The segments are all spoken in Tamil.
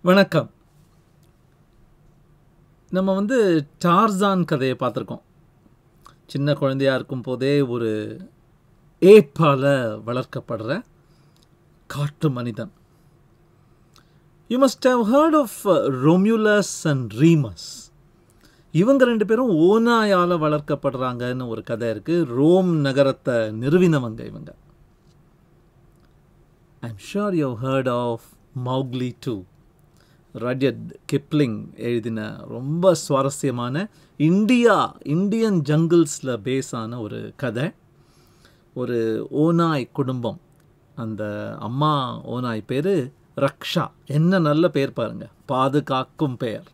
வணக்கம். நம்ம டார்சான் கதையை பார்த்துருக்கோம். சின்ன குழந்தையாக இருக்கும் போதே ஒரு ஏப்பால் வளர்க்கப்படுற காட்டு மனிதன். You must have heard of Romulus and Remus. இவங்க ரெண்டு பேரும் ஓநாயால் வளர்க்கப்படுறாங்கன்னு ஒரு கதை இருக்குது. ரோம் நகரத்தை நிறுவினவங்க இவங்க. I am sure you heard of Mowgli too. Rudyard Kipling எழுதின ரொம்ப சுவாரஸ்யமான இந்தியன் ஜங்கிள்ஸில் பேஸான ஒரு கதை. ஒரு ஓநாய் குடும்பம். அந்த அம்மா ஓநாய் பேர் ரக்ஷா. என்ன நல்ல பேர் பாருங்கள், பாதுகாக்கும் பெயர்.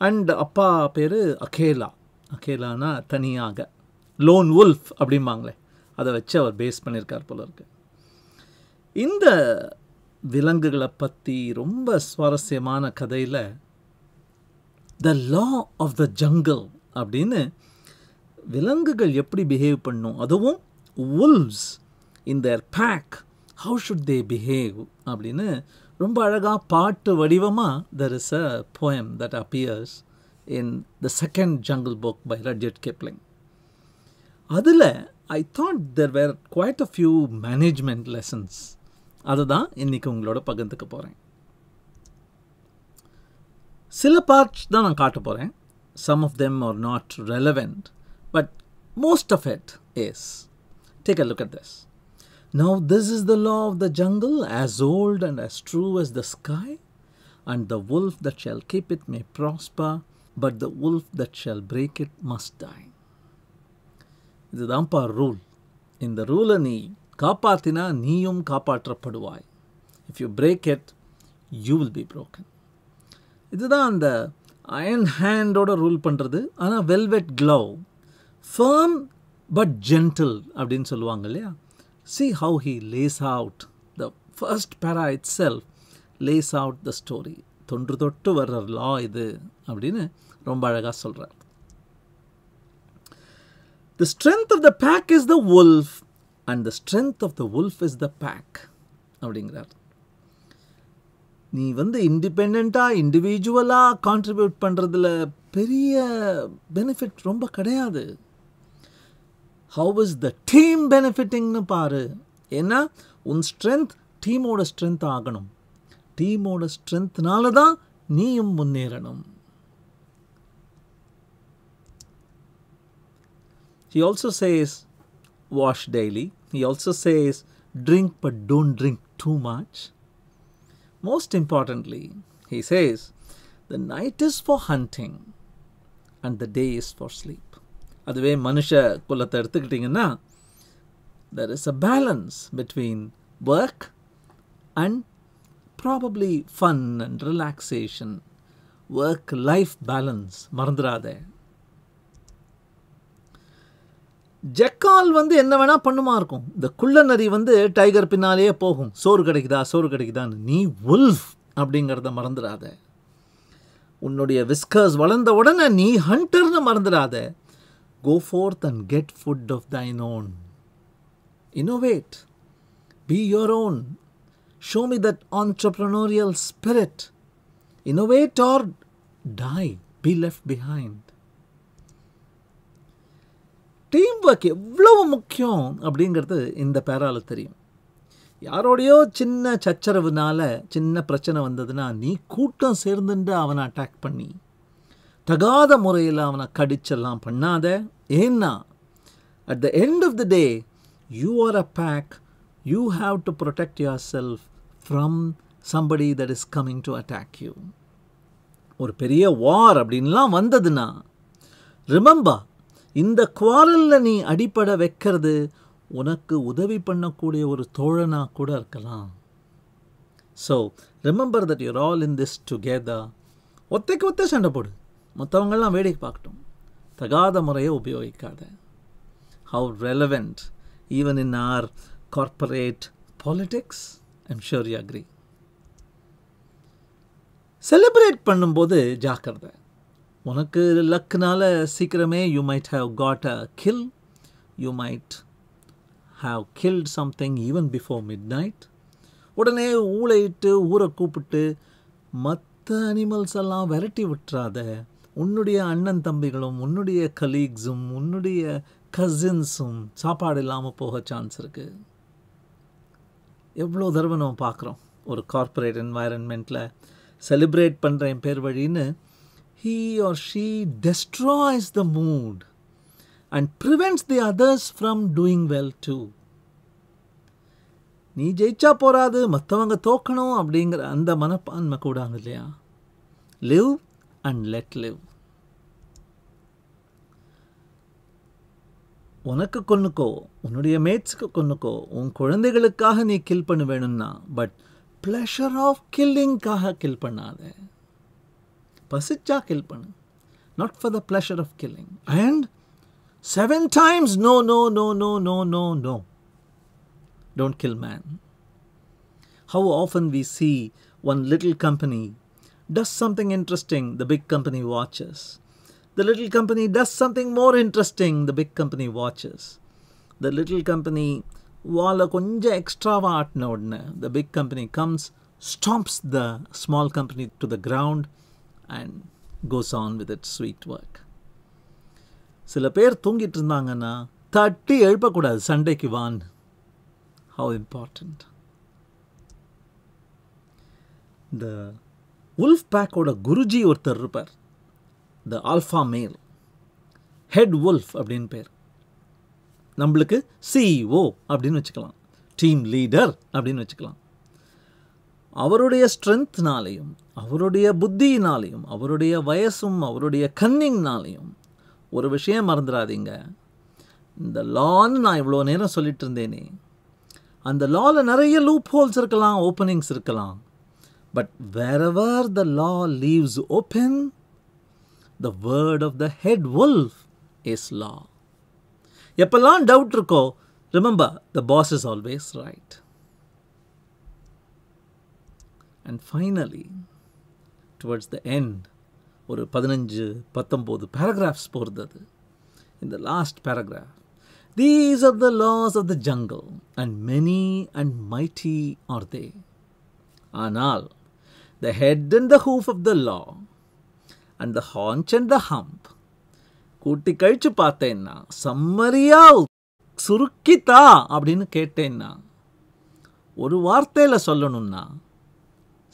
அண்ட் அப்பா பேர் அகேலா. அகேலானா தனியாக, லோன் வுல்ஃப் அப்படிம்பாங்களே, அதை வச்சு அவர் பேஸ் பண்ணியிருக்கார் போல இருக்கு. இந்த விலங்குகளை பற்றி ரொம்ப சுவாரஸ்யமான கதையில் த லா ஆஃப் த ஜங்கிள் அப்படின்னு விலங்குகள் எப்படி பிஹேவ் பண்ணும், அதுவும் wolves in their pack, how should they behave அப்படின்னு ரொம்ப அழகாக பாட்டு வடிவமாக there is a poem that appears in the second Jungle Book by Rudyard Kipling. அதில் I thought there were quite a few management lessons. அதுதான் இன்றைக்கி உங்களோட பகிர்ந்துக்க போகிறேன். சில பார்ட்ஸ் தான் நான் காட்ட போகிறேன். Some of them are not relevant, but most of it is. Take a look at this. Now this is the law of the jungle, as old and as true as the sky, and the wolf that shall keep it may prosper, but the wolf that shall break it must die. இதுதான்ப்பா ரூல். இந்த ரூலை நீ காப்பாற்றினா நீயும் காப்பாற்றப்படுவாய். If you break it you will be broken. இதுதான் அந்த அயன் ஹேண்டோட ரூல் பண்ணுறது. ஆனால் velvet glove, firm but gentle அப்படின்னு சொல்லுவாங்க இல்லையா. see how he lays out the first para itself, lays out the story. தொன்று தொட்டு வர்ற லா இது அப்படின்னு ரொம்ப அழகாக சொல்கிறார். The strength of the pack is the wolf, and the strength of the wolf is the pack அப்படிங்கிறார். நீ இண்டிபெண்ட்டாக இண்டிவிஜுவலாக கான்ட்ரிபியூட் பண்ணுறதுல பெரிய பெனிஃபிட் ரொம்ப கிடையாது. ஹவு இஸ் த டீம் பெனிஃபிட்டிங்னு பாரு. ஏன்னா உன் ஸ்ட்ரென்த் டீமோட ஸ்ட்ரென்த் ஆகணும். டீமோட ஸ்ட்ரென்த்னால தான் நீயும் முன்னேறணும். He also says wash daily. He also says drink but don't drink too much. Most importantly, he says the night is for hunting and the day is for sleep. அதுவே மனுஷ குலத்தை எடுத்துக்கிட்டிங்கன்னா there is a balance between work and probably fun and relaxation. Work-life balance மறந்துடாதே. ஜெக்கால் என்ன வேணால் பண்ணுமா இருக்கும். இந்த குள்ள நரி டைகர் பின்னாலேயே போகும். சோறு கிடைக்குதான்னு. நீ வுல்ஃப் அப்படிங்கிறத மறந்துடாத. உன்னுடைய விஸ்கர்ஸ் வளர்ந்த உடனே நீ ஹண்டர்னு மறந்துடாத. Go forth and get food of thine own. Innovate. Be your own. Show me that entrepreneurial spirit. Innovate or die. Be left behind. Team work எவ்வளவு முக்கியம் அப்படிங்கிறது இந்த பேரால தெரியும். யாரோடையோ சின்ன சச்சரவுனால சின்ன பிரச்சனை வந்ததுன்னா நீ கூட்டம் சேர்ந்துட்டு அவனை அட்டாக் பண்ணி தகாத முறையில் அவனை கடிச்செல்லாம் பண்ணாத. ஏன்னா at the end of the day you are a pack. You have to protect yourself from somebody that is coming to attack you. ஒரு பெரிய வார் அப்படின்லாம் வந்ததுன்னா ரிமெம்பர், இந்த குவாரலில் நீ அடிப்பட வைக்கிறது உனக்கு உதவி பண்ணக்கூடிய ஒரு தோழனாக கூட இருக்கலாம். So remember that you're all in this together. ஒத்தைக்கு ஒத்த சண்டை போடு, மற்றவங்கள்லாம் வேடிக்கை பார்க்கட்டும். தகாத முறையை உபயோகிக்காத. How relevant even in our corporate politics. I'm sure you agree. Celebrate பண்ணும்போது ஜாக்கிரதை. உனக்கு லக்குனால சீக்கிரமே you might have caught a kill. You might have killed something even before midnight. உடனே ஊழையிட்டு ஊரை கூப்பிட்டு மற்ற அனிமல்ஸ் எல்லாம் விரட்டி விட்டுறாத. உன்னுடைய அண்ணன் தம்பிகளும் உன்னுடைய கலீக்ஸும் உன்னுடைய கசின்ஸும் சாப்பாடு இல்லாமல் போக சான்ஸ் இருக்குது. எவ்வளோ தடவை நம்ம பார்க்குறோம் ஒரு கார்ப்பரேட் என்வாயரன்மெண்ட்டில் செலிப்ரேட் பண்ணுற என் பேர் வழின்னு he or she destroys the mood and prevents the others from doing well too. நீ ஜெயிச்சா போராது, மற்றவங்க தோக்கணும் அப்படிங்கிற அந்த மனப்பான்மை கூடாது இல்லையா? Live and let live. உனக்கு கொன்னுக்கோ, உன்னுடைய மேட்ஸுக்கு கொன்னுக்கோ, உன் குழந்தைகளுக்காக நீ கில் பண்ண வேணும்னா, பட் ப்ளஷர் ஆஃப் கில்லிங்காக கில் பண்ணாத. பசிச்சா கில் பண்ணு, not for the pleasure of killing. And 7 times no, no, no, no, no, no, no. Don't kill man. How often we see one little company does something interesting, the big company watches. The little company does something more interesting, the big company watches. The little company wala konja extra vaatna odna, the big company comes, stomps the small company to the ground and goes on with its sweet work. சில பேர் தூங்கிட்டு இருந்தாங்கன்னா தட்டி எழுப்பக்கூடாது, சண்டைக்கு வான். How important. இந்த உல்ஃப் பேக்கோட குருஜி ஒருத்தர் இருப்பார், த ஆல்ஃபா மேல், ஹெட் உல்ஃப் அப்படின்னு பேர். நம்மளுக்கு சிஇஓ அப்படின்னு வச்சுக்கலாம், டீம் லீடர் அப்படின்னு வச்சுக்கலாம். அவருடைய ஸ்ட்ரென்த்னாலையும் அவருடைய புத்தியினாலையும் அவருடைய வயசும் அவருடைய கன்னிங்னாலையும் ஒரு விஷயம் மறந்துடாதீங்க, இந்த லான்னு நான் இவ்வளோ நேரம் சொல்லிட்டு இருந்தேனே, அந்த லாவில் நிறைய லூப் ஹோல்ஸ் இருக்கலாம், ஓப்பனிங்ஸ் இருக்கலாம். But wherever the law leaves open, the word of the head wolf is law. எப்பெல்லாம் டவுட் இருக்கோ, remember, the boss is always right. And finally, towards the end, ஒரு 15-19 paragraphs போகிறது. In the last paragraph, these are the laws of the jungle, and many and mighty are they. ஆனால் the head and the hoof of the law, and the haunch and the hump, கூட்டி கழிச்சு பார்த்தேன்னா, சம்மரியா சுருக்கித்தா அப்படின்னு கேட்டேன்னா, ஒரு வார்த்தையில் சொல்லணும்னா,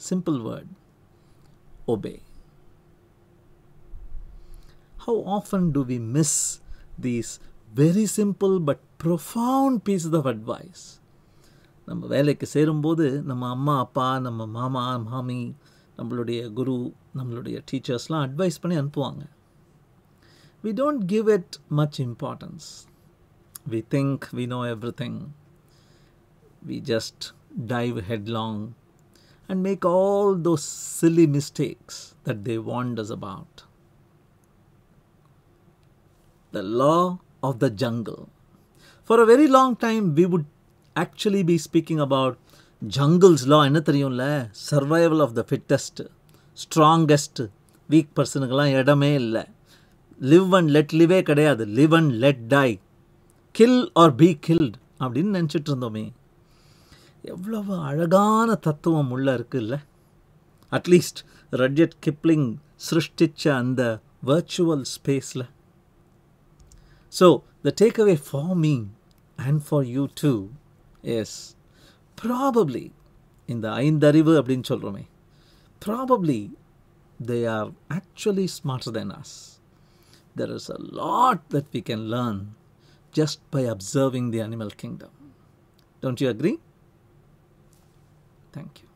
simple word, obey. How often do we miss these very simple but profound pieces of advice? நம்ம வேலைக்கு சேரும்போது நம்ம அம்மா அப்பா, நம்ம மாமா மாமி, நம்மளுடைய குரு, நம்மளுடைய டீச்சர்ஸ்லாம் அட்வைஸ் பண்ணி அனுப்புவாங்க. We don't give it much importance. We think we know everything. We just dive headlong and make all those silly mistakes that they warned us about. The law of the jungle. For a very long time, we would actually be speaking about jungle's law. என்ன தெரியும்ல, survival of the fittest, strongest, weak personக்குலாம் இடமே இல்லை. live and let live கிடையாது, live and let die, kill or be killed அப்படின்னு நினச்சிட்டு இருந்தோமே. எவ்வளவு அழகான தத்துவம் உள்ள இருக்குல்ல. அட்லீஸ்ட் ரட்யட் கிப்ளிங் சிருஷ்டிச்ச அந்த வர்ச்சுவல் ஸ்பேஸில். So the takeaway for me and for you too is probably இந்த ஐந்தறிவு அப்படின்னு சொல்கிறோமே, probably they are actually smarter than us. There is a lot that we can learn just by observing the animal kingdom. Don't you agree? Thank you.